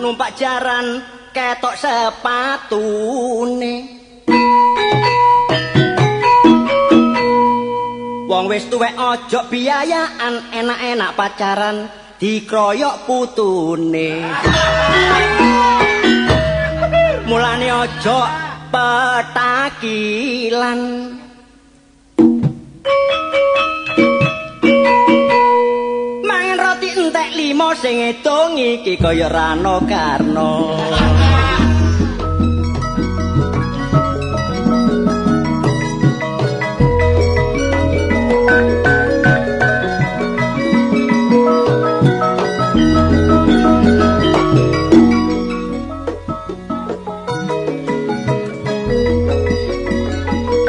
numpak jaran ketok sepatune wong wis tuwek ojo biayaan enak-enak pacaran dikroyok putune mulane ojo petakilan entek limo sing edong iki kaya Rano Karno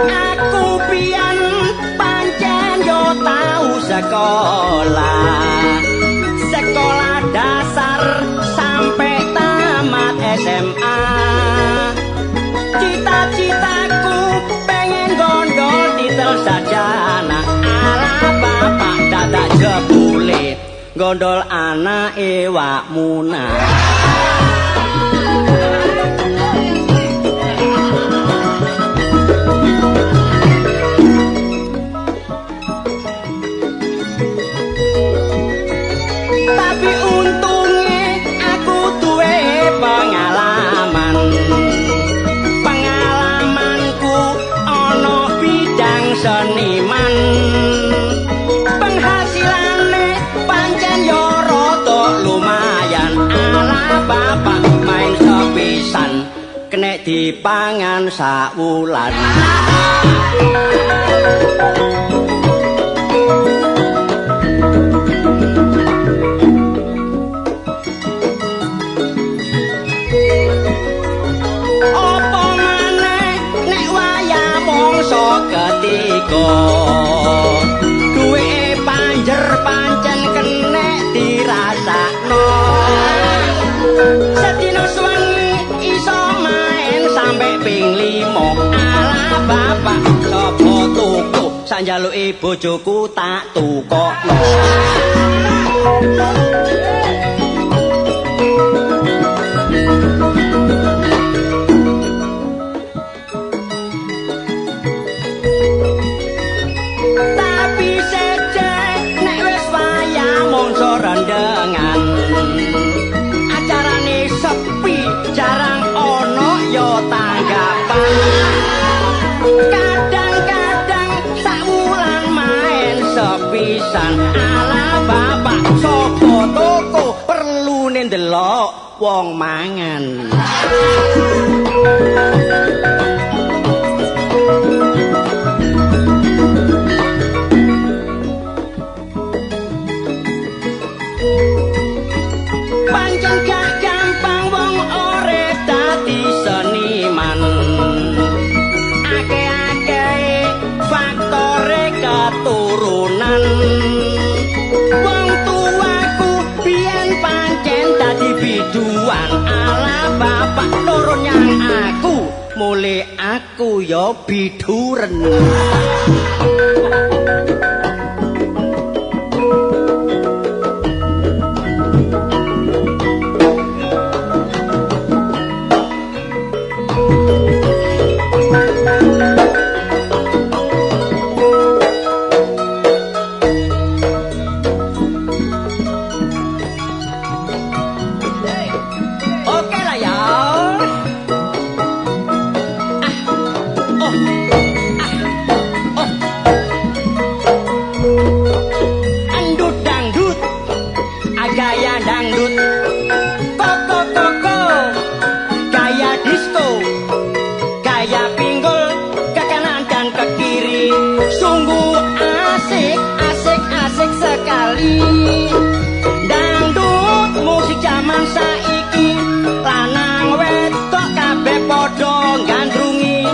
aku pian pancen yo tau sekolah dasar sampai tamat SMA cita-citaku pengen gondol titel sarjana ala bapak dadak jebule gondol anake Wak Munah seniman penghasilannya pancen yo rada lumayan ala bapak main sepisan kena dipangan sakwulan ketika duwe panjer pancen kenek dirasakno sedina suwengi iso main sampe ping 5 ala bapak sapa tuku sak njaluke bojoku tak tukokno rendengan acarane sepi jarang ono yo tanggapan kadang-kadang sakwulan main sepisan ala bapak sapa toko perlune ndelok wong mangan turunan wong tuaku biyen pancen dadi biduan ala bapak turun nyang aku mulai aku yo biduren dangdut musik zaman saiki lanang wedok kabeh padha gandrungi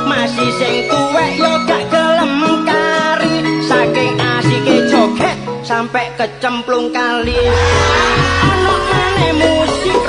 masih sing tuwek yo gak gelem kari saking asike joget sampai kecemplung kali ana maneh musik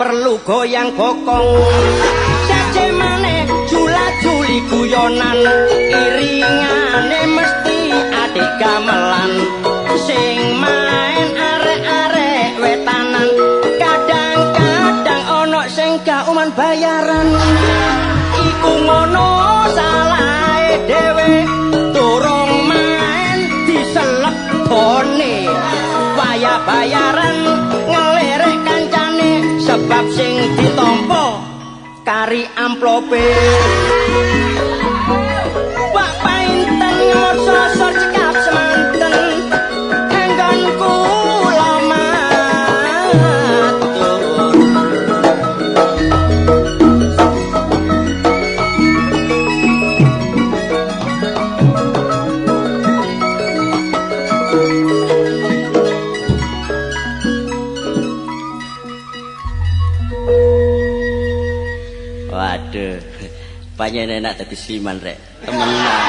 perlu goyang bokong saja maneh jula-juli guyonan iringane mesti adik gamelan sing main arek-arek wetanan kadang-kadang ono sing gak uman bayaran iku ngono salahe dhewe durung main diselep bone waya bayaran ngelirik kancane sebab sing ditampa kari amplope wak painten sosor cekap semanten enggon kula matur waduh panjenengan enak dadi siman rek temenan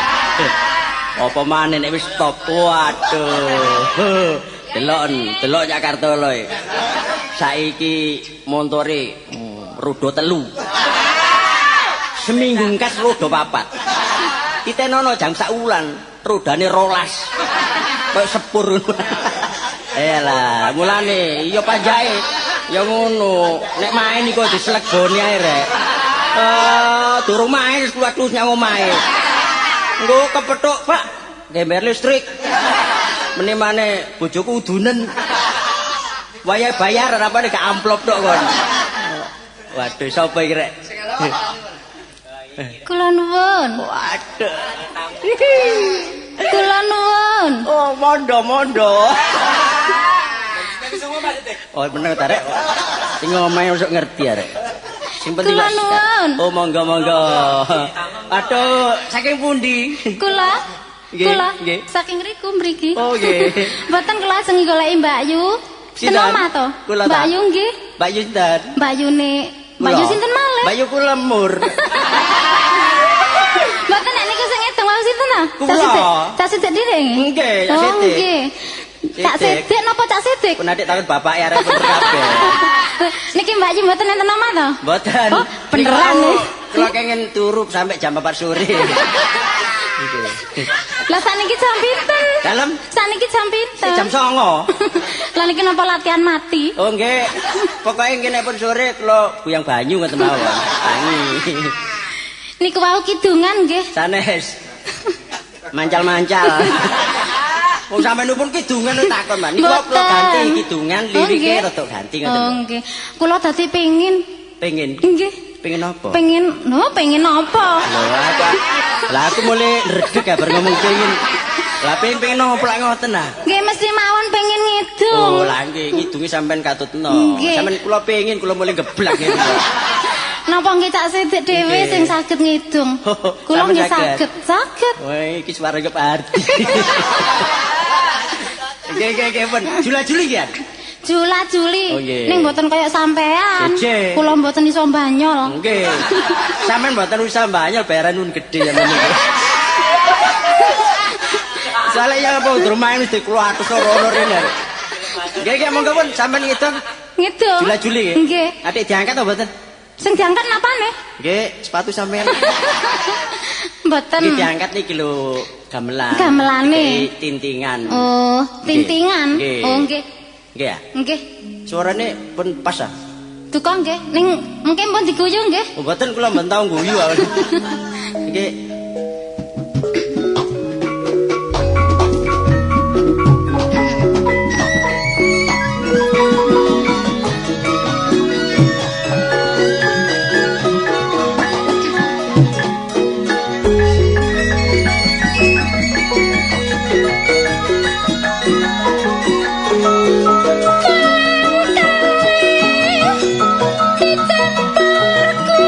apa maneh nek wis stop waduh delok Jakarta lho saiki montore rodo 3 seminggu kas rodo 4 ditenono jam sak wulan rodane 12 koyo sepur elah mulane iya panjake ya ngono nek main iku dislegoni ae rek durung main wis kuat-kuat nyang omahe engko kepethuk Pak gember listrik meneh maneh bojoku udunen waya bayar apa nek amplop tok kon waduh sapa iki rek kula nuwun waduh kula nuwun oh mondo oh bener ta rek sing omahe usuk ngerti arek sing penting kula nuwun oh monggo aduh saking pundi kula nggih saking riku mriki oh nggih mboten kula ajeng goleki Mbak Yu tenoma to Mbak Yu nggih Mbak Yu sinten Mbak Yu sinten malih Mbak Yu kula lemur mboten nek niku sing ngedeng wau sinten ta Cak Sidik dhewe nggih Cak oh Sidik nggih Cak Sidik napa Cak Sidik pun adik takon bapak ya arek bener kabeh niki Mbak Yu mboten enten omah to mboten oh beneran nih kula kenging turu sampai jam 4 sore lah saniki jam pinten dalem saniki jam pinten jam 09.00 lah niki napa latihan mati oh nggih pokoke ngene pun sore kula buyang banyu ngoten mawon tangi niku wau kidungan nggih sanes mancal-mancal wong sampeyan pun kidungan takon man niku kula ganti kidungan lirike rada ganti ngoten oh nggih kula dadi pengin nggih pengen apa? pengen apa? Lah aku mulai redeg ya bar ngomong pengen. Lah pengen apa lak ngoten ah? Nggih mesti mawon pengen ngidung. Oh, lah nggih ngidungi sampean katutno. Sampeyan kula pengen kula mulai geblak ngene. Napa nggih Cak Sidik dhewe sing saged ngidung? Kula nggih saged. Wah, iki suarane keparti. Nggih, pun jula-juli ya. Jula-juli ning mboten kaya sampean. Kula mboten iso mbanyol. Nggih. Sampeyan mboten iso mbanyol bayaran nun gedhe ya meniki. Soale ya apa durmain wis dikula atus ora rene. Nggih, monggo pun sampeyan ngidung. Jula-juli nggih. Nggih. Adik diangkat apa mboten? Sing diangkat napane? Nggih, sepatu sampeyan. Mboten. Nggih diangkat niki lho gamelan. Gamelane. Tintingan. Oh, tintingan. Oh, nggih. Nggih ya? Nggih. Suarane pun pas ah. Duka nggih, ning mungkin pun diguyu nggih. Oh, mboten kula mboten tau guyu awon. Nggih. Di tempatku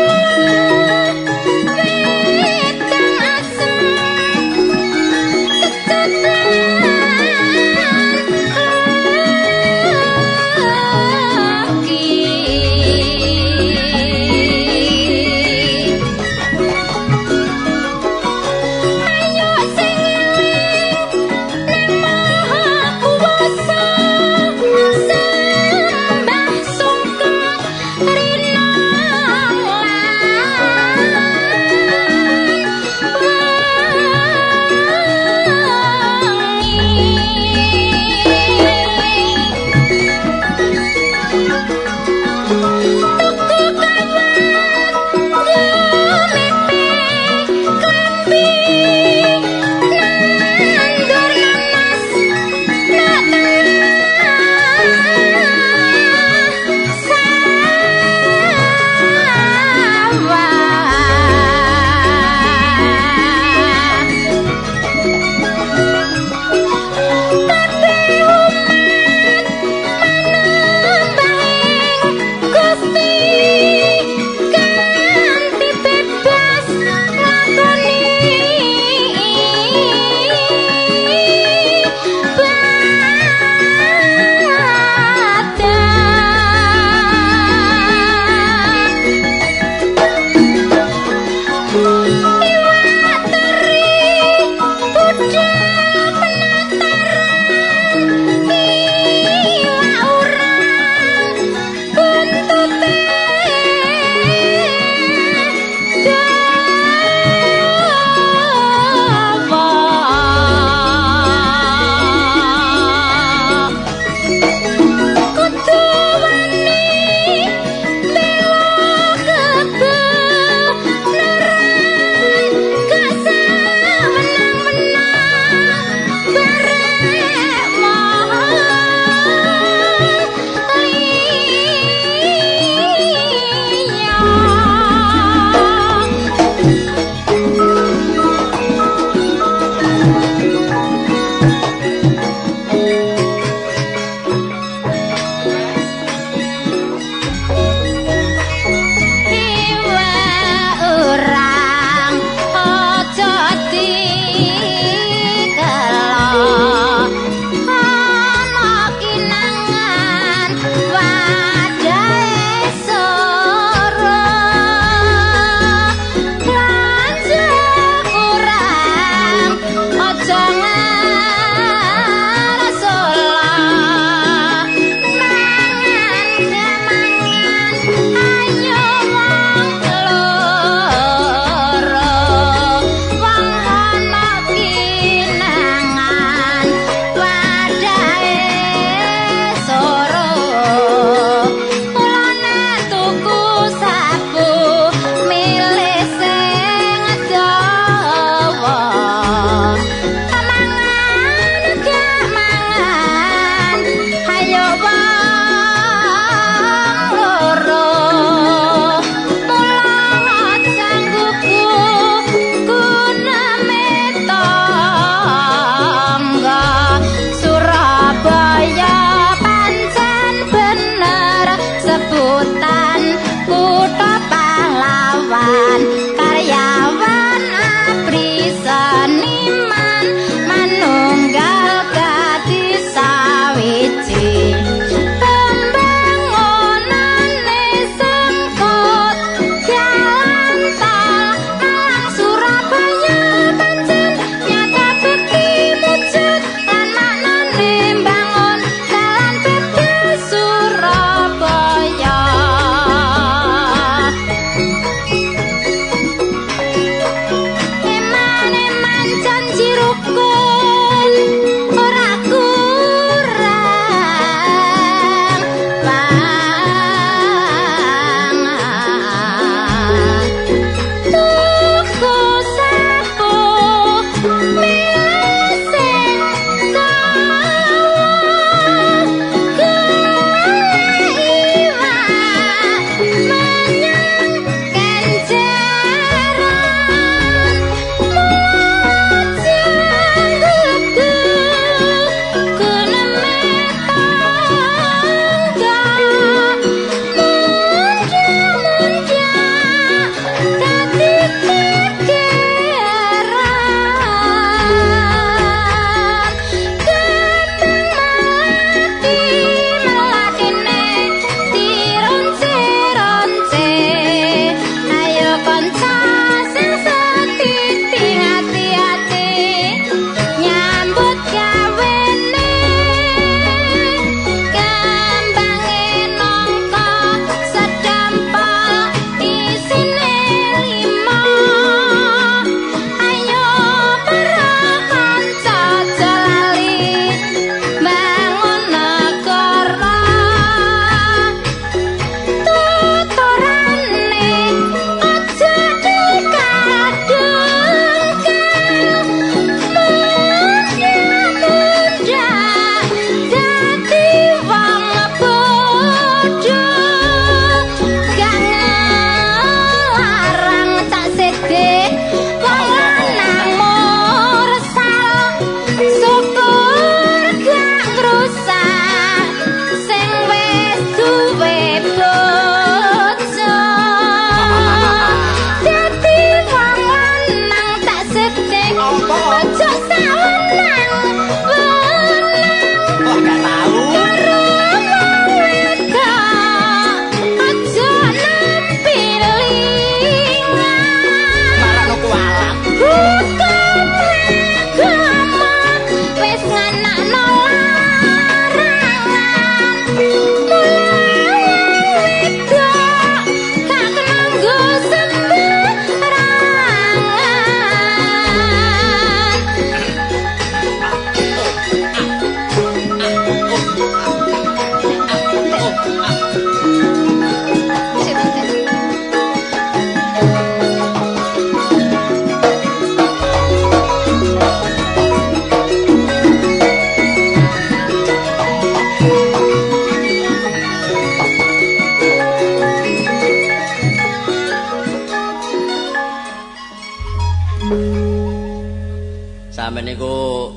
niku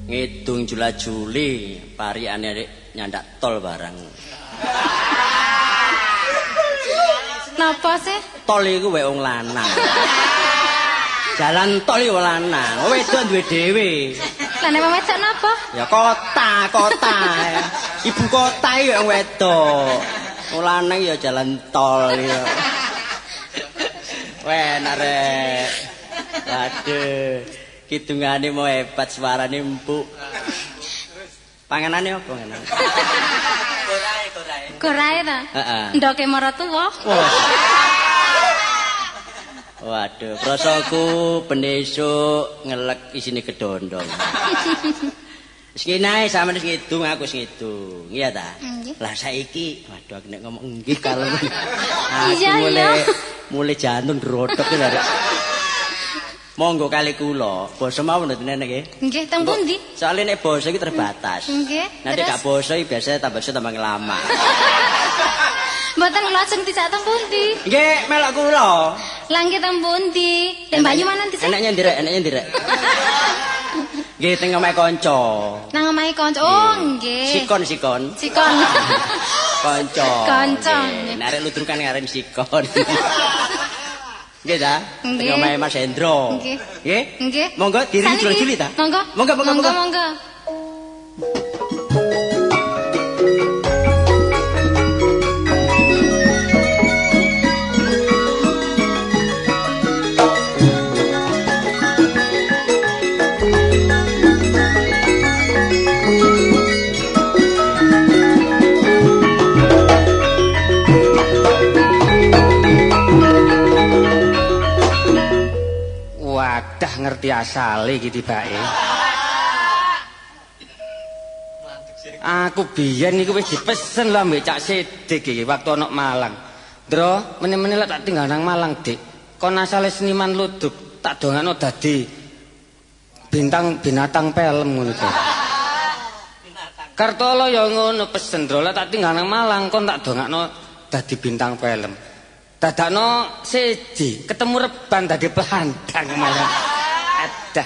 ngidung jula-juli parikane nyandak tol barang. Napa sih? Tol iku wae wong lanang. Jalan tol iku lanang, wedok duwe dhewe. Lah nek wedok napa? Ya kota. Ibu kota iki wong wedok. Wong lanang ya jalan tol ya. Weh narek. Waduh. Kidungane mau hebat suarane empuk. Panganane apa ngene? Korae ta? Heeh. Ndoke maratuwa. Waduh, prasaku benesuk ngelek isine kedondong. Wis kene sampeyan wis ngidung, aku wis ngidung. Iya ta? Lah saiki, waduh aku nek ngomong nggih kalau aku mulai jantung drodok lho. Monggo kali kula, basa mawon mboten nggih. Nggih, teng pundi? Soale nek basa iki terbatas. Nggih. Nanti gak basa iki biasanya tambah lama. Mboten kula ajeng dijak teng pundi? Nggih, melok kula. Lah nggih teng pundi? Teng Bayu mana nanti sih? Enaknya ndirek. Nggih teng omahe kanca. Nang omahe kanca. Oh, nggih. Sikon. Kanca. Nek arek ludrukan ngaren sikon. Nggih ta? Teng omahe Mas Hendro. Nggih. Nggih? Monggo diri juli ta? Monggo. Wadah ngerti asale iki tibake. Aku biyen niku wis dipesen lho mbek Cak Sidik iki waktu ana Malang. Ndro, meneh-meneh lek tak tinggal nang Malang, Dik. Kon asale seniman ludruk, tak dongakno dadi binatang film ngono to. Kartolo ya ngono pesen, Ndro, lek tak tinggal nang Malang kon tak dongakno dadi bintang film. Dadakno siji, ketemu reban dadi pelandang malah. Adah.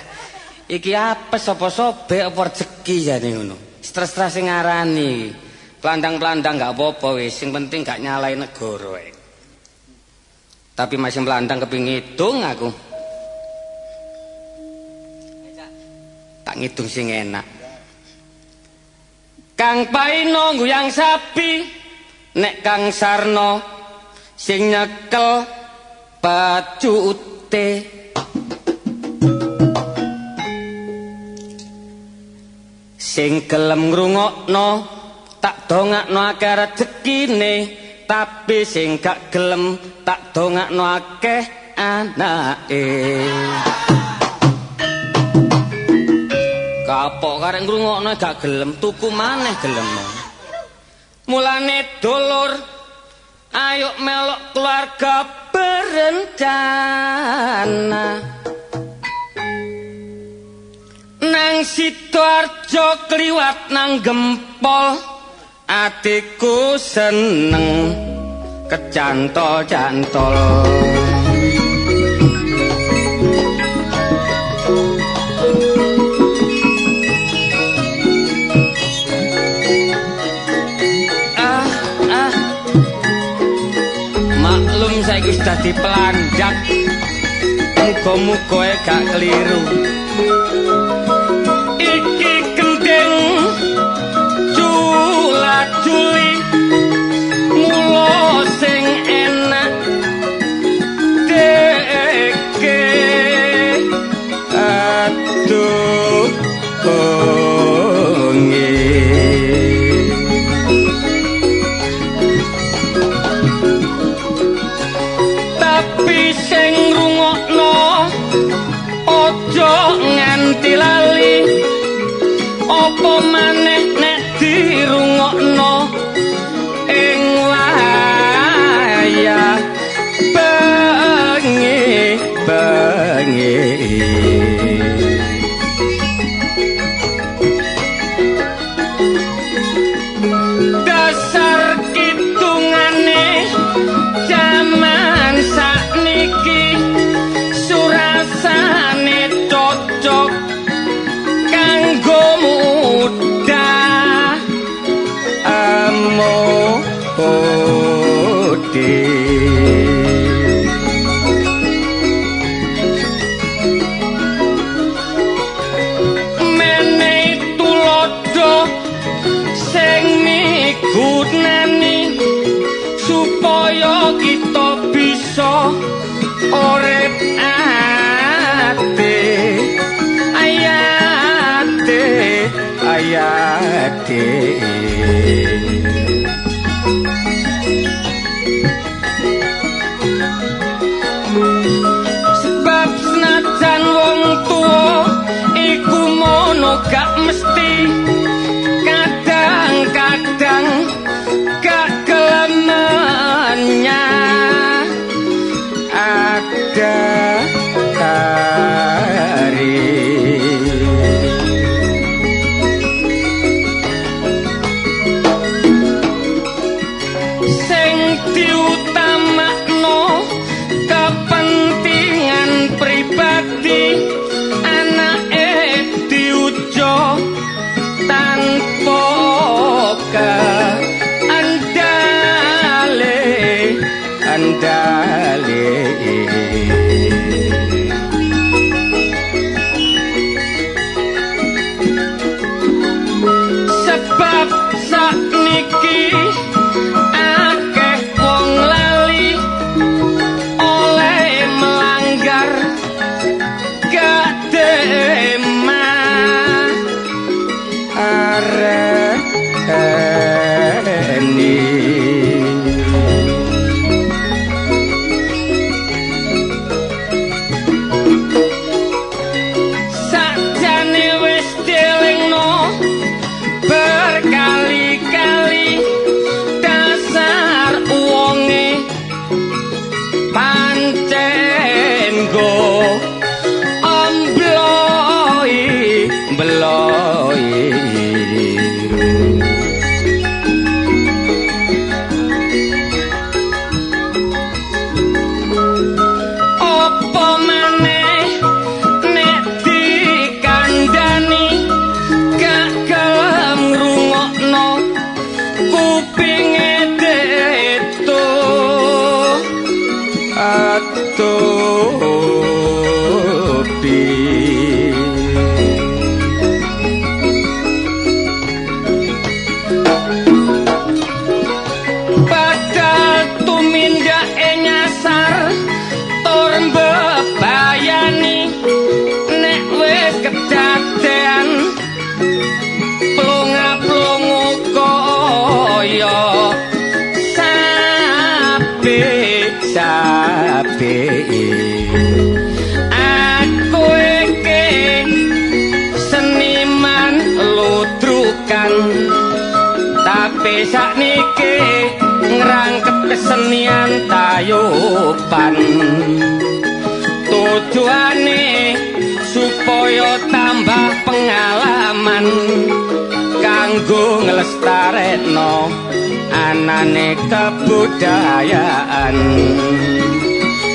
Iki apa sapa sobek apa rezeki jane ngono. Stres-stres sing ngarani. Pelandang-pelandang gak apa-apa wis, sing penting gak nyalai negara wae. Tapi masih pelandang kepingin ngitung aku. Tak ngitung sing enak. Kang Paino nguyang sapi, nek Kang Sarno sing nyekel bacute. Sing gelem ngrungokno tak dongakno akeh rezekine, tapi sing gak gelem tak dongakno akeh anake. Kapok karek ngrungokno gak gelem, tuku maneh gelem. Mulane dulur ayo melok keluarga berencana nang Sidoarjo kliwat nang Gempol, adikku seneng kecantol-cantol. Maklum saiki wis dadi pelandang, muga-muga gak keliru. Iki gendeng jula-juli mula sing enak deke. Aduh konge tapi sing ngrungokno aja nganti lali. Apa maneh nek dirungokno ing wayah bengi. Dasar kitungane jaman sakniki surasane cocok kali sebab sakniki akeh wong lali oleh melanggar kadema areni sakjane wis dielingno berkali-kali dasar wonge pancen go bloi opo maneh nek dikandani gak gelem ngrungokno kupinge deto atopi padahal tumindake nyasar tur mbebayani nek wis kedadean plunga-plungu kaya sapi aku iki seniman ludrukan tapi sakniki ngrangkep kesenian tayuban tujuane supaya tambah pengalaman kanggo nglestarekno anane kebudayaan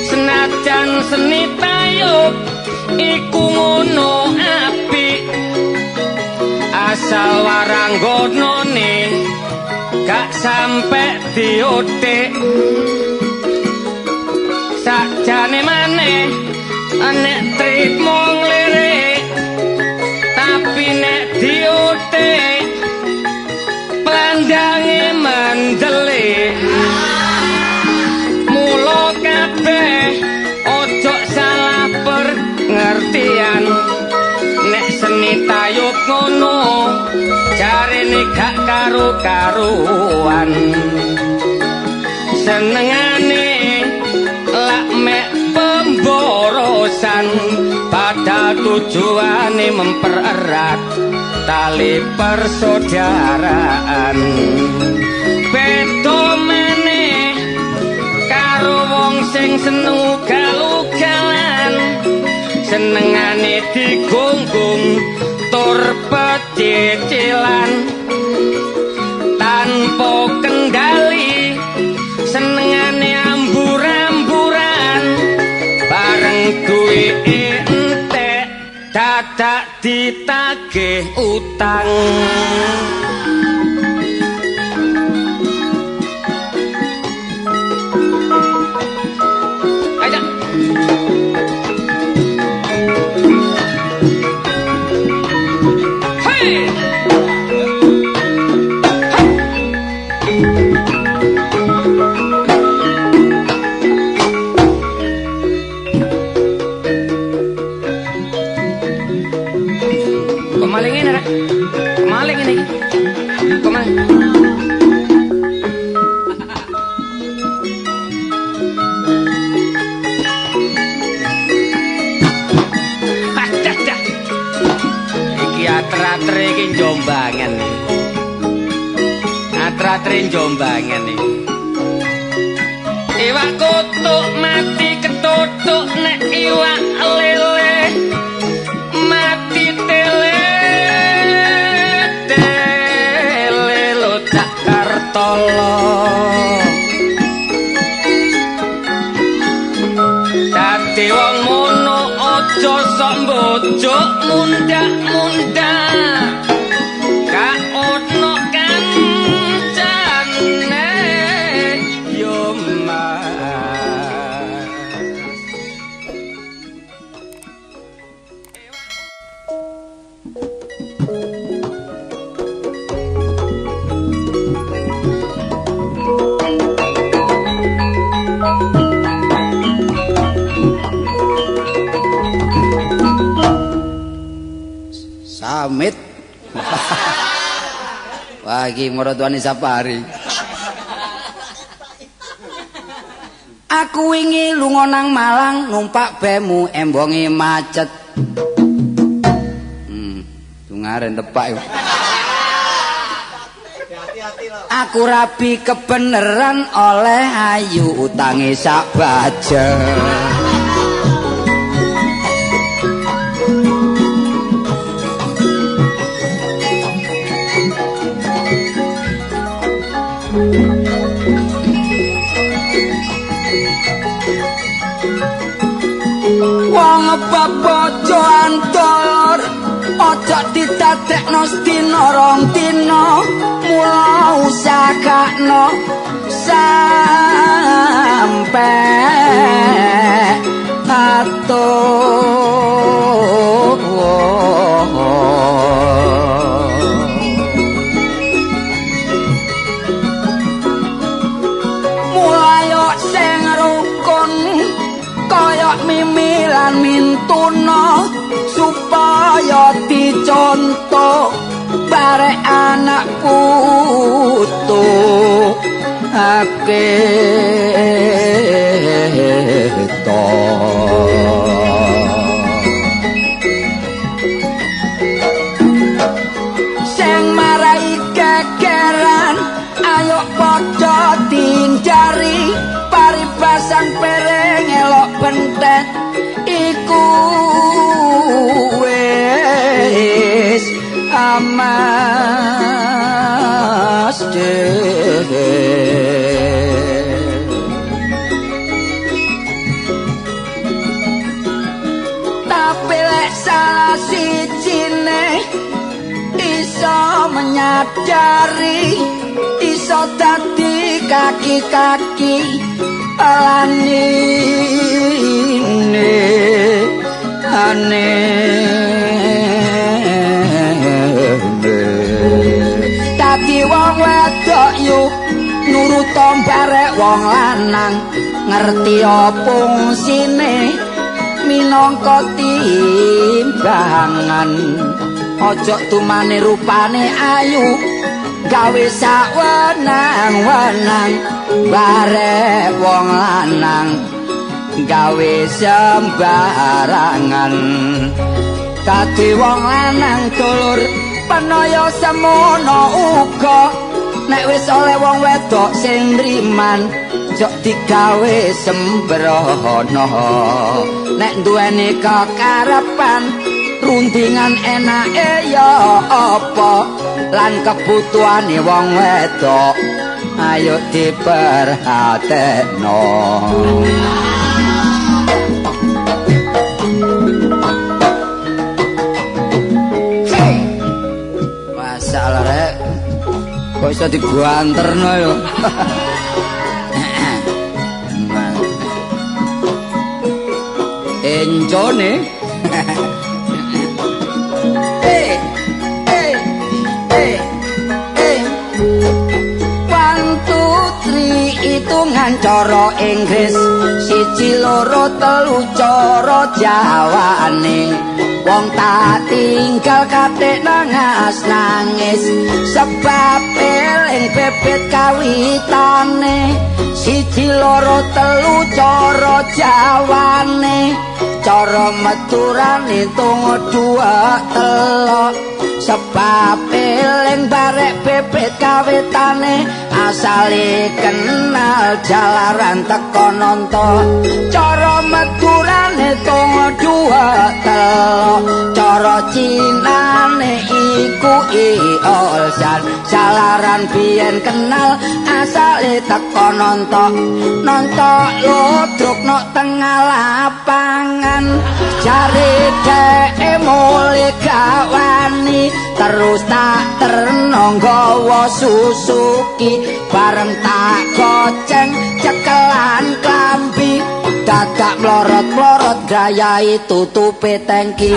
senajan seni tayub iku ngono apik asal waranggonane gak sampe diothik sakjane maneh nek trimo nglirik tapi nek diothik pandange mendelik mula kabeh ojo salah pengertian nek seni tayub ngono jarene gak karo-karuan senengane lak mek pemborosan padahal tujuane mempererat tali persaudaraan beda meneh karo wong sing seneng ugal-ugalan senengane digunggung tur pecicilan tanpa kendali senengane ambur-amburan bareng duwe entek dadak ditagih utang aja hey kemaling ini rek kemaling ini kemaling iki atra-atre iki Jombangan atra-atre Jombangan iki iwak kutuk mati ketutuk nek iwak lele mati tele lodak kartolo dadi wong mono aja sok mbojok mundak-mundak gak ono kancane yo mas pamit. Wah iki mertuane Sapari. Aku wingi lunga nang Malang numpak bemu embonge macet. Dungaren tepak iku. Aku rabi kebeneran oleh ayu utange sak baja. Wong bojo antor ojo ditadekno sedina rong dina mula usahakno sampe atur mulai sing rukun kaya mimi lan mintuna supaya dicontoh barek anak putu aketo sing marai kekeran ayo padha dindari paribasan pereng elok bentet iku wis amas tapi lek salah sijine iso menyadari iso dadi kaki-kaki alanine dadi wong wedok yuk nurut barek wong lanang ngerti fungsine minangka timbangan ojo tumane rupane ayu gawe sawenang-wenang barek wong lanang gawe sembarangan dadi wong lanang dulur penaya semono uga nek wis oleh wong wedok sing nriman jok digawe sembrono nek duweni kekarepan rundingan enake ya apa lan kebutuhane wong wedok ayo diperhatekno masalah rek kok iso diguanterno yo encone hitungan cara Inggris 1 2 3 cara Jawane wong tak tinggal katik nangis sebab eling bebet kawitane 1 2 3 cara Jawane cara meturane tunggu 2 telok sebab eling barek bebet kawitane asale kenal jalaran teko nonton cara meturane tunggu 2 telok cara cinane iku iolsan jalaran biyen kenal asale teko nonton lodruk nok tengah lapangan jare dheke mulih gawani terus tak terno nggawa Suzuki bareng tak goceng cekelan klambi dadak mlorot-mlorot gayahe tutupe tangki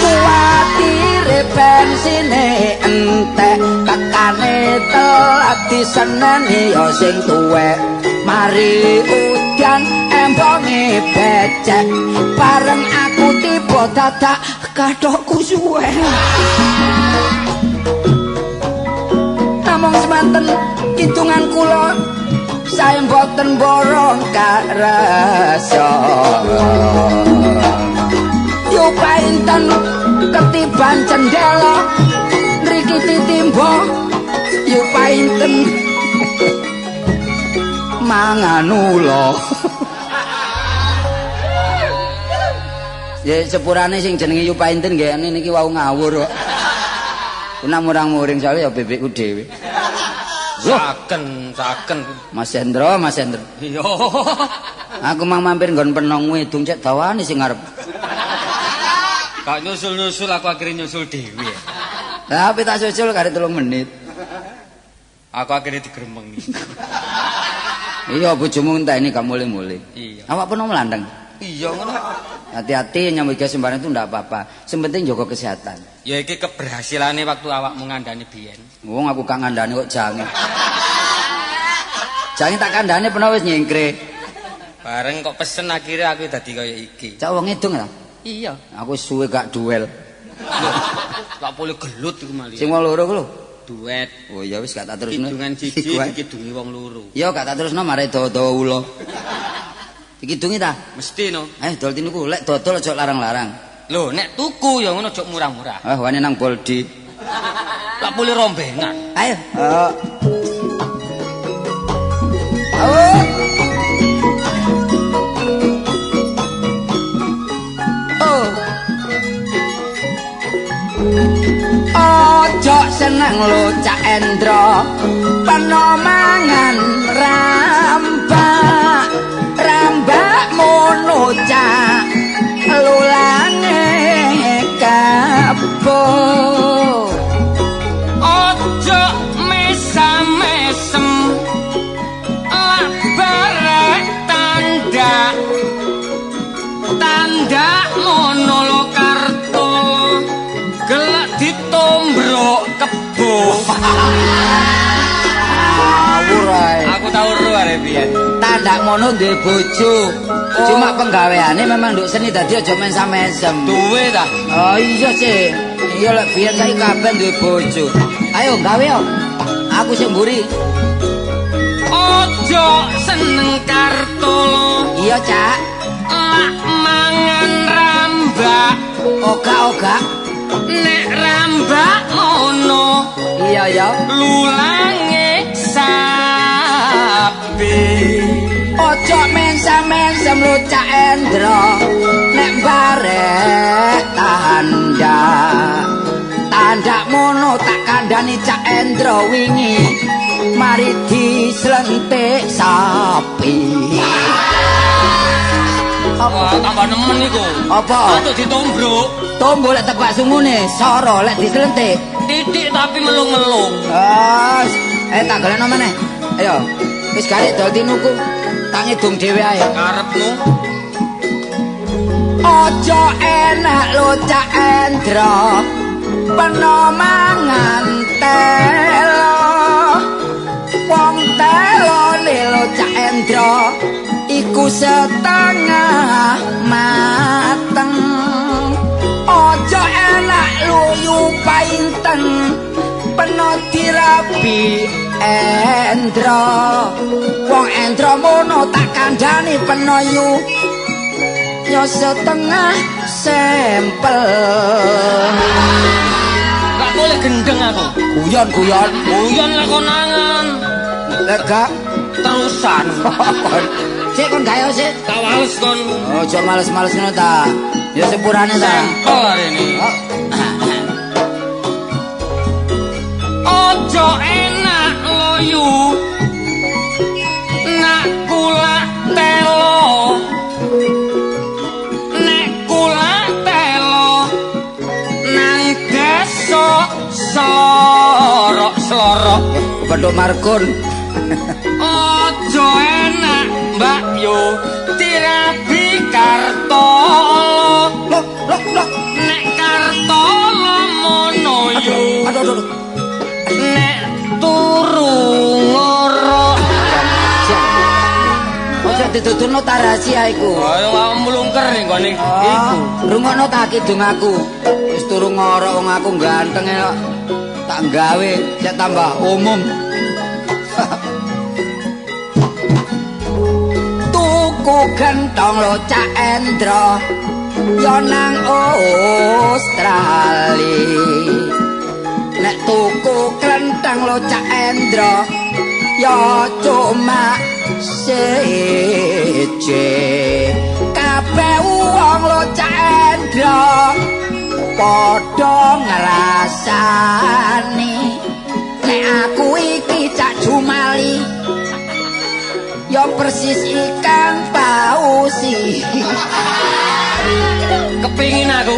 kuwatire bensine entek tekane telat diseneni ya sing tuwek mari udan embonge becek bareng aku tiba dadak kathokku suwe namung semanten kidungan kula saya mboten borong karasa yupainten ketiban cendela nriki titimba yupainten mangan ula ya sepurane sing jenenge yupainten nggih niki wau ngawur kok kuna murang-muring soalnya ya bebekku dhewe saken Mas Hendro iya aku mang mampir nggon penong wedung cek dawane sing ngarep kok nyusul-nyusul aku akhirnya nyusul dhewe tapi tak susul kare 3 menit aku akhirnya digeremengi iya bojomu enteni gak mulai-mulai iya awak pun melandang iya ngono hati-hati nyambut gawe sembarang itu ndak apa-apa sing penting jaga kesehatan ya iki keberhasilannya waktu awakmu ngandani biyen wong aku gak ngandani kok jange jange tak kandhane peno wis nyengkre bareng kok pesen akhirnya aku dadi kaya iki cak wong ngidung ta iya aku suwe gak duel tak boleh gelut iku mali sing wong loro ku lho duet oh ya wis gak tak terusno kidungan siji dikidungi wong loro iya gak tak terusno mare dawa-dawa ula dikidungi ta mesti no dol tinuku lek dodol aja larang-larang lho nek tuku ya ngono aja murah-murah wani nang Boldi tak boleh rombengan ayo ojo seneng lo Cak Endro peno mangan rambak mono Cak lulange kabo ojo mesam-mesem lak barek tanda mono lo kartu gelak ditombrok kebo aku tahu ruare piye tanda mono duwe bojo cuma penggaweane memang nduk seni dadi aja mesam-mesem duwe ta oh iya sih iya lek biyen saiki kabeh duwe bojo ayo gawe yo aku sing mburi ojo seneng kartu iya Cak lak mangan rambak oga nek rambak ngono iya ya lulange sapi ojo mensam-mensem lu Cak Endro nek barek tanda mono tak kandhani Cak Endro wingi mari dislentik sapi wah tambah nemen iku apa atau ditombrok tombo lek tebak sungune soro lek dislentik titik tapi melung-melung tak golekno meneh ayo wis garek dol tinuku tak ngidung dhewe ae karepmu ojo enak lo Cak Endro peno mangan telo wong telo lo Cak Endro iku setengah mateng ojo enak lo yupainten peno dirabi Endro wong Endro mono tak kandhani peno yo setengah sempel gak boleh gendeng aku guyon lek konangan lega terusan sik kon gayo sik tak wales kon ojo males-males ngono ta ya sepurane ta sampel hari ini ojo enak loyu nak kula telo nek kula telo nang desa slorok Bedok Markun ojo enak mbak yo dirabi karto loh nek karto mono yo aduh nek turu ngorok ojo dituturno ta rahasia iku ayo awak mlungker ning gone iku rungokno ta kidung aku wis turu ngorok wong aku ganteng kok tak gawe cek tambah umum. Tuku gentong lo Cak Endro yo nang Australia. Nek tuku klentang lo Cak Endro yo cuma siji. Kabeh wong lo Cak Endro padha ngrasani nek aku iki Cak Jumali ya persis ikan pausi. Kepingin aku,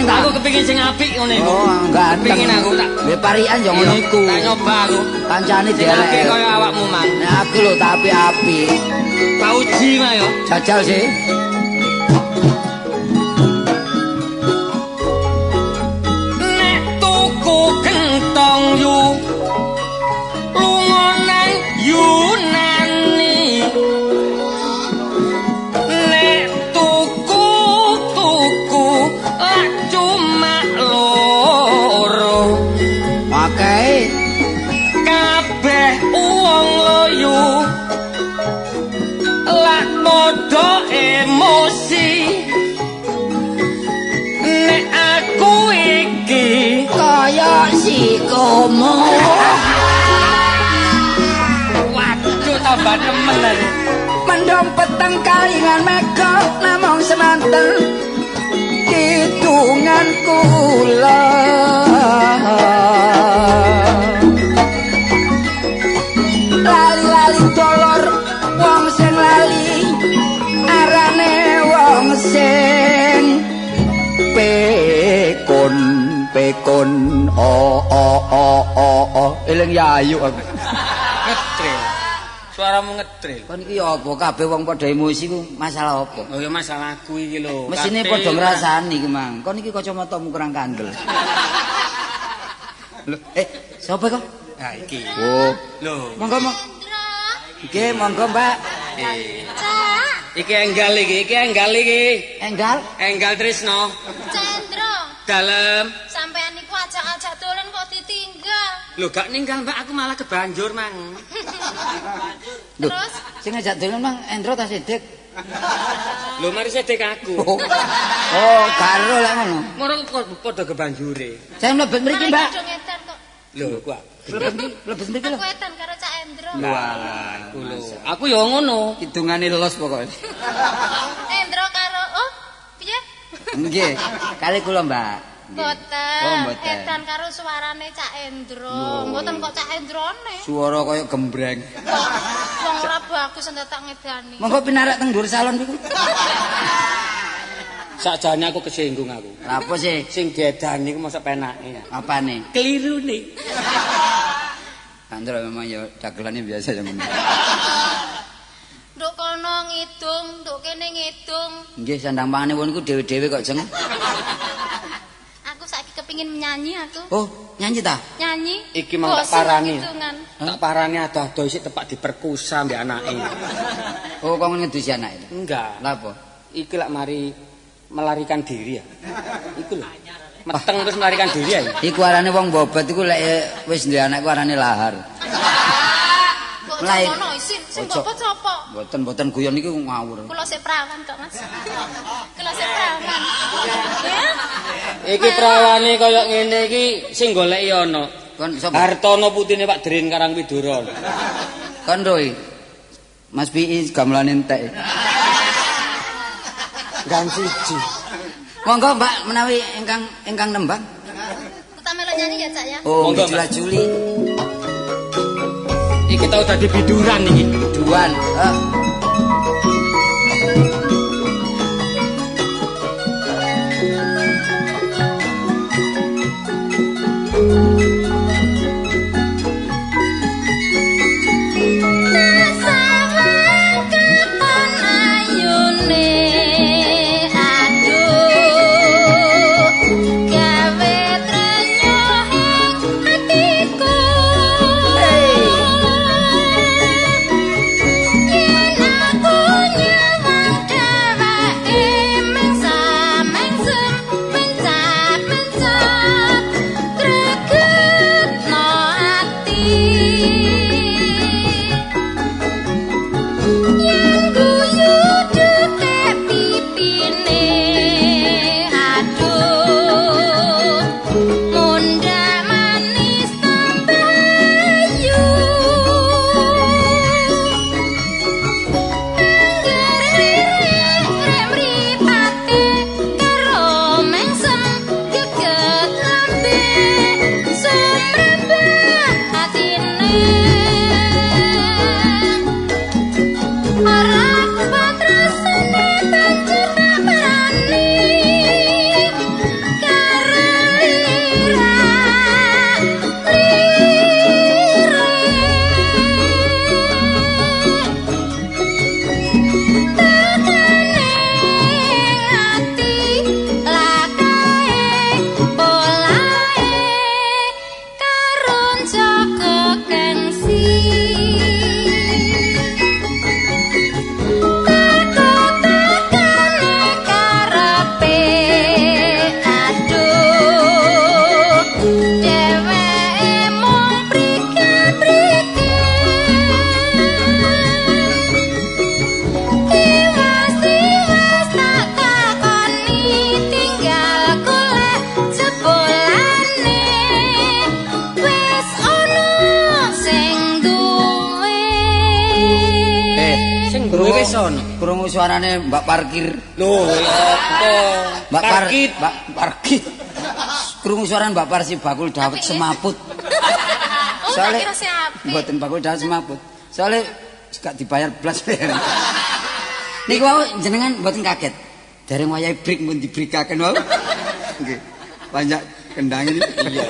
aku kepingin sing apik ngene iku. Oh, ganteng. Kepingin aku tak Parian yo ngono iku. Tak nyoba aku. Kancane Sing apik dielek. kaya awakmu, Mang. Nek aku lho tak apik-apik. Tak uji mah yo. Jajal sih. Nek tuku gentong yu lunga nang Yunani. Nek tuku lak cuma loro. Pakai Kabeh wong loyo lak padha emosi. Nek aku iki kaya si komo. waduh tambah nemen aku. Mendom peteng kalingan meko namung semanten hitungan kula. Lali-lali dolor wong sing lali arane wong sing pekon eling yayu aku. Ngetril. Suaramu ngetril. Kon iki ya apa kabeh wong padha emosi ku masalah apa? Oh ya masalahku iki lho. Mesine Kate padha ora- ngrasani ki, Mang. Kon iki kacamatamu kurang kandel. Lho, sapa kok? Nah iki. Oh, Lho. monggo, Mang. Nggih, monggo, Mbak. Iki enggal iki, Enggal. Enggal Trisno. Cendro, Dalem. sampean niku ajak-ajak dolen kok ditinggal. Lho gak ninggal Mbak, aku malah kebanjur, Mang. Lho, Terus? sing ngajak dolen Mang Endro ta Sidik? Lho mari sedek aku. Oh, karo lek ngono. Moro padha kebanjure. Saya mlebet mriki, Mbak. Dong edan kok. Lho kuwi. Mlebet mriki lho. Aku edan karo Cak Endro. Walah, aku lho. Aku ya ngono. Hitungane los pokoke. Endro karo piye? Nggih, kali kula, Mbak. Nggih. Mboten. Oh, mboten. Edan karo suarane Cak Endro. Mboten kok Cak Endrone. Suara kaya gembreng. Wong ora bagus entek tak ngedani. Monggo pinarak teng dhuwur salon niku. Sakjane aku kesinggung aku. Apa sih? Sing diedani ku mosok penake. Apane? Kelirune. Andro memang ya dagelane biasa ya ngono. Nduk kono ngidung, nduk kene ngidung. Nggih sandang pangane wong niku dhewe-dhewe kok jeng. Aku saiki kepingin nyanyi aku. Oh, nyanyi ta? Nyanyi. Iki mang tak Bosen parani. hitungan. Tak parani ado-ado isih tepak diperkusa mbek anake. Oh, kok ngedusi anake. Enggak. Lah apa? Iki lak mari melarikan diri ya. Iku lho. Meteng terus melarikan diri ya. Iku arane wong bobot iku lek wis duwe anak iku arane lahar. Kok Mulai. ngono isin, sing Ojo. bobot sapa? Mboten guyon niku ngawur. Kula sik perawan kok, Mas. Kula sik perawan. Ya. Iki prawane kaya ngene iki sing goleki ana. Kon sapa? Hartono putine Pak Drin Karangwidura. Kon Roy. Mas Pi gamelane entek. Gan siji. Monggo Mbak menawi ingkang nembang. Kita melok nyanyi ya, Cak ya. Oh, Monggo, Jula Mbak. Juli. Iki tau dadi biduran iki. Duan. Sawan kapan ayune aduh gawe trenyohing hatiku yen suarane Mbak Parkir. Lho, apa? Mbak Parkit. Mbak Parkit. Krungu suarane Mbak Parsi bakul dawet semaput. Oh, tak kira siapa? Mboten bakul dawet semaput. Soale gak dibayar blas. Niku wau jenengan mboten kaget. Dereng wayahe break mun dibrikaken wau. Nggih. Banyak kendangin. Iya.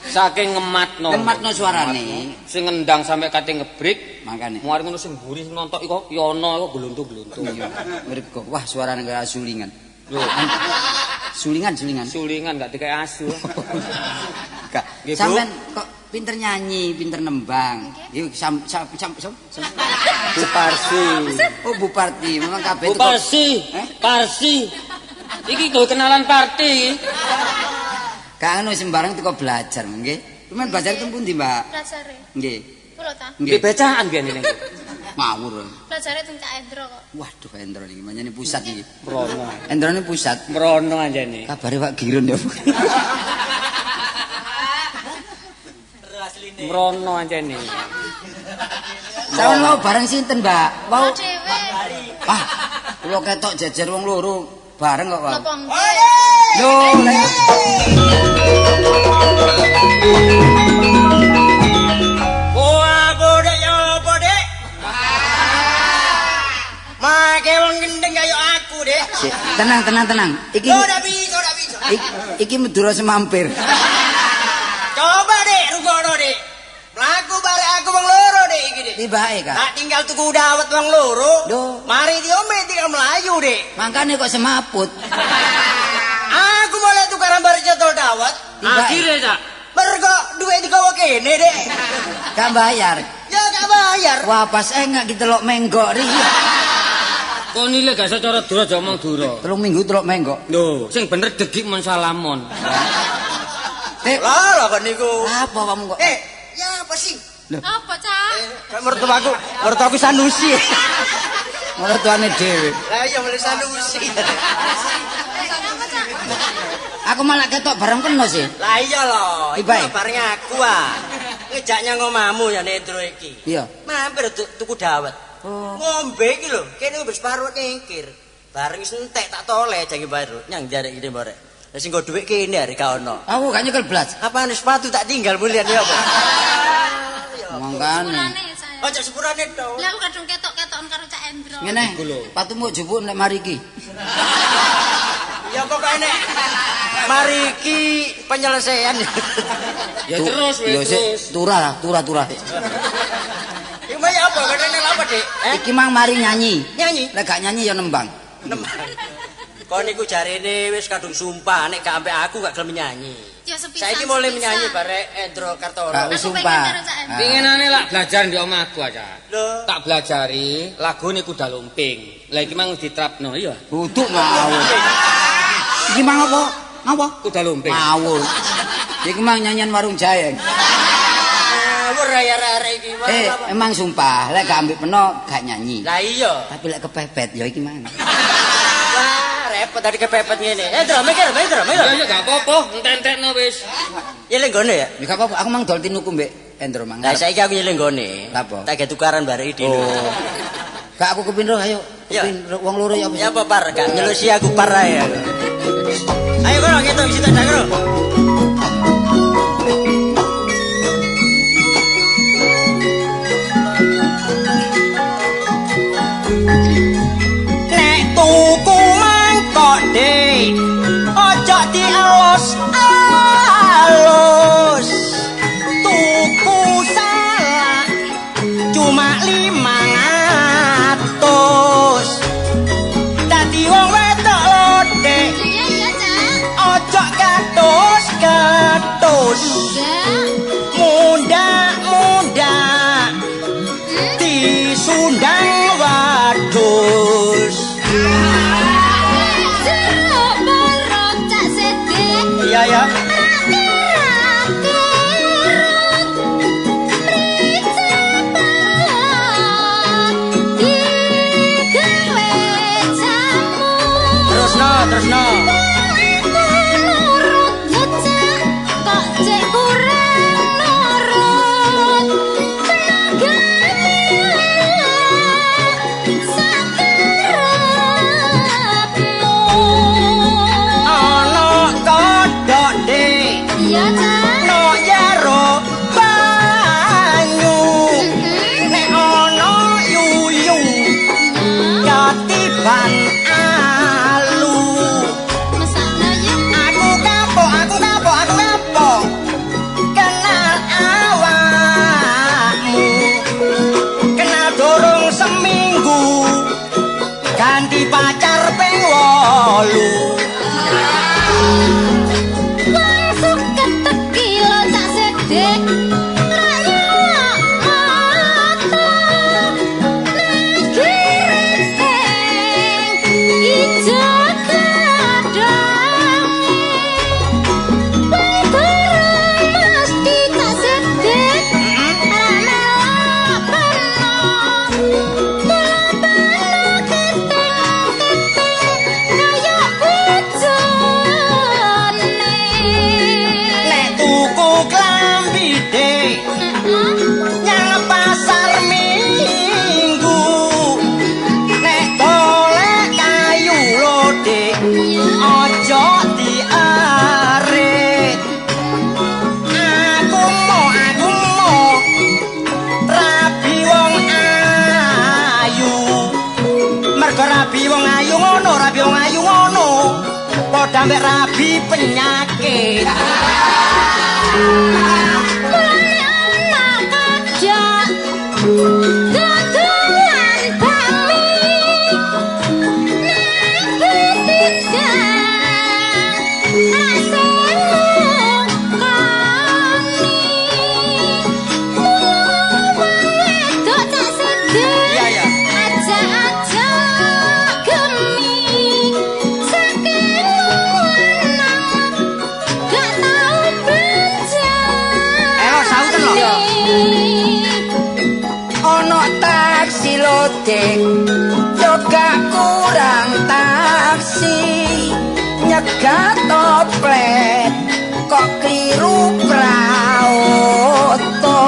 Saking ngematno suarane. Sing ngendang sampai kate ngebrik, Makane. muari ngono sing mburi nontok iku ya ana iku gluntung-gluntung. Iya. Mergo wah suarane kaya sulingan. Lho, Sulingan. sulingan gak dikai asu. Gak. Nggih, Bu. Sampean kok pinter nyanyi, pinter nembang. Iku Bu Parsi. Oh Bu Parti, memang kabeh Bu itu kok- Parsi. Parsi. Iki go kenalan party iki. Gak anu sembarang teko belajar, nggih. Cuman belajar teng pundi, Mbak? Belajar. Nggih. Kulo ta. Nggih bacaan biyen ini. Ngawur. Belajar teng Cak Endro kok. Waduh, Endro iki manjane pusat iki. Mrono. Endrone pusat. Mrono anjene. Kabare Pak Girun ya. Mrono anjene. Sawan mau bareng sinten, Mbak? Mau. Dhewe. Ah, kula ketok jejer wong loro bareng kok, Pak. Napa nggih? Lho, lha Wah, bodek ya bodek. Make wong gendeng kaya aku, Dek. tenang. Iki Ora bisa. iki Madura semampir. Coba, Dek, rugono, Dek. Mlaku barek aku wong loro, Dek, iki, Dek. Tibake, Kak. Tak tinggal tuku dawet wong loro. Loh. Mari diombe tinggal melayu, Dek. Makane kok semaput. Aku mulai tukaran bar jadwal dawet. Tibake. Akhire, Cak. Mergo duit digawa kene, Dek. Gak bayar. Ya gak bayar. Wah, pas enggak ditelok menggok iki. Kon ile gak secara dura aja omong dura. 3 minggu telok menggok. Lho, sing bener degik mon salamon. Dek, Lah kok niku. apa kamu kok? Ya apa sih? Apa, Cak? Mertuaku Sanusi. Mertuane dhewe. Lah iya mulai Sanusi. Apa, Cak? Aku malah ketok bareng kena sih. Lah iya loh, iku Ibae. bareng aku ah. Ngejaknya ngomamu ya Nedro iki. Iya. Mampir tuku dawet. Oh. Ngombe iki lho, kene wis paruh kengkir. Bareng wis entek tak toleh jange baru. Nyang jarek iki borek. Lah sing go dhuwit kene hari ka ono. Aku gak nyekel blas. Apaan sepatu tak tinggal mulian ya apa? Mangkane. Sepurane ya saya. Ojo sepurane to. Lah aku kadung ketok-ketokan karo Cak Endro. Ngene, patumu jupuk nek mari iki. Ya pokoknya nek mari iki penyelesaian. Ya terus Yo wis sik terus. turah. Iku mah ya apa kadene apa, Dik? Iki mang mari nyanyi. Nyanyi. Lek gak nyanyi ya nembang. Kok niku jarene wis kadung sumpah nek gak ambek aku gak gelem nyanyi. Ya sepisan. Saiki mulai sepisan. menyanyi barek Endro Kartoro. Gak wis Aku pengen sumpah. karo Cak Endro. Pinginane lak belajar di omahku aja. Lho, Tak belajari lagune kuda lumping. Lah iki mang diterapno iya. Duduk ngawur. Iki mang apa? Apa? Kuda lumping. Ngawur. Iki mang nyanyian warung jaeng. ngawur arek-arek iki. Emang sumpah, lek gak ambek peno gak nyanyi. Lah iya. Tapi lek kepepet ya iki mang. Wah, repot tadi kepepet ngene. Drum mikir. Ya gak apa-apa, entek-entekno wis. Ya lek gone ya. Ya gak apa-apa, aku mang dol tinuku mbek Endro mang. Lah saiki aku nyeleng gone. Apa? Tak ge tukaran bareng iki. Oh. Gak aku kepindho ayo. Ya. Kepindho wong loro ya apa? Ya apa par, gak nyelusi aku par ae. Ayo kono ngitung situ dak kono. Nek tuku mangkok Dik, ojo dialus-alus. Tuku salak cuma 500. Dadi wong wedok lho Dik, Iya, Cak. ojo kados-kados. Enggak. Muda-muda disundang wadus. Jeruk borot Cak Sedik. Iya ya. Terusno. ganti pacar ping 8. Masuk keteki lo tak sedek rakyat mata negeri ijo kadangi bareng mesti tak sedek ramela peno bola-bola keteng-keteng kaya bojone. Nek tuku klambi Dik nyang pasar Minggu, nek golek kayu lho Dik aja diarit. Aku mau rabi wong ayu, mergo rabi wong ayu ngono, rabi wong ayu ngono padha mek rabi penyakit. Mulai anak ajak dodolan bami nang pitinjang rasane kani wedok tak sedek Iya, iya. ajak-ajak gemi saking lanang gak tau benjang. Sauten lho. Ono taksi lotek yo gak kurang taksi nyegat toplet kok kliru praoto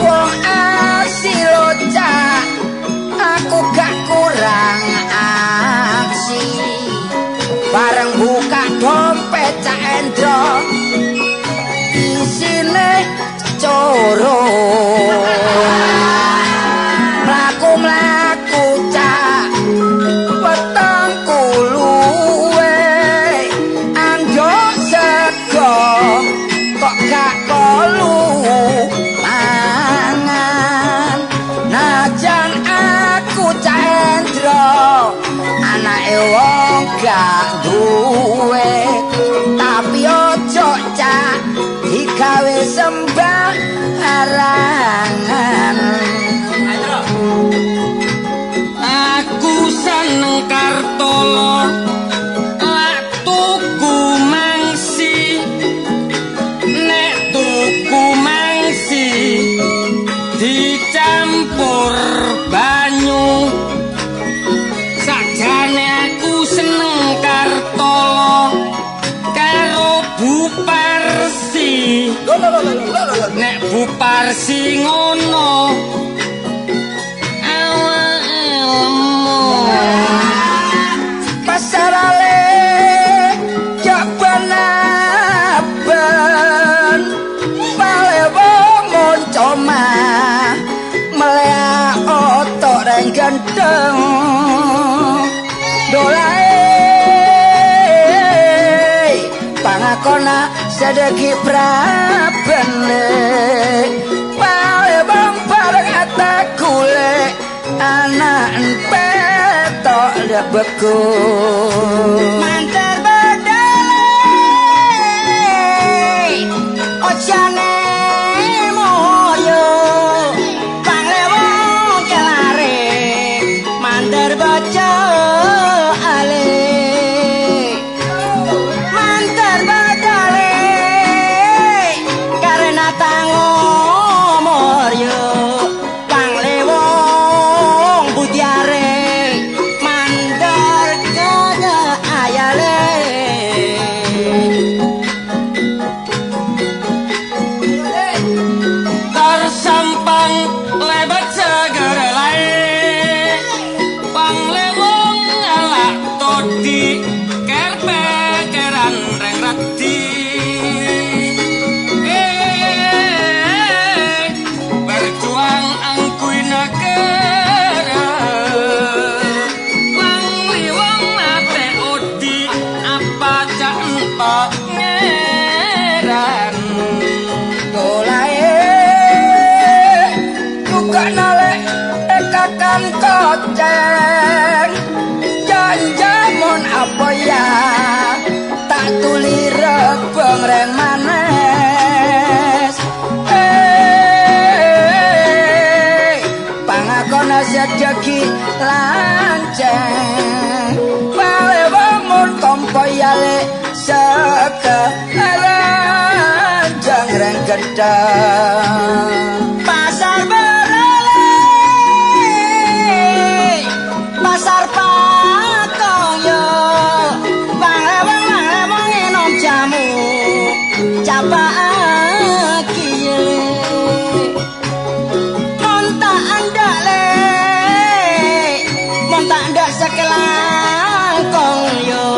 wong aksi locak aku gak kurang aksi bareng buka dompet Cak Endro isine coro mlaku-mlaku Cak wetengku luwe anggo sego kok gak kolu mangan najan aku Cak Endro anake wong gak duwe tapi ojo Cak digawe sembarangan. Aku seneng Kartolo lak tuku mangsi, nek tuku mangsi dicampur banyu. Sakjane aku seneng Kartolo karo Buparsi, nek Buparsi ngono awake lemu. Pasarale jak benaben palewo moncoma melea otok reng gendeng dolae pangakona sedeki prabene palewo bareng atakule anak petok dak beku Mantar bedale ojane moyo panglewo kelare mantar baca ale mantar bedale karena tango moryo panglewo budiare mandar kada ayale lanceng janjamun apa ya tak tuli rebeng reng manes pangakona sedegi lanceng bale bangun tompo yale sekelan jangreng gedang pasar berele pasar patong yo bang-bang enom jamu capaki monta andak le monta andak sekelan kong yo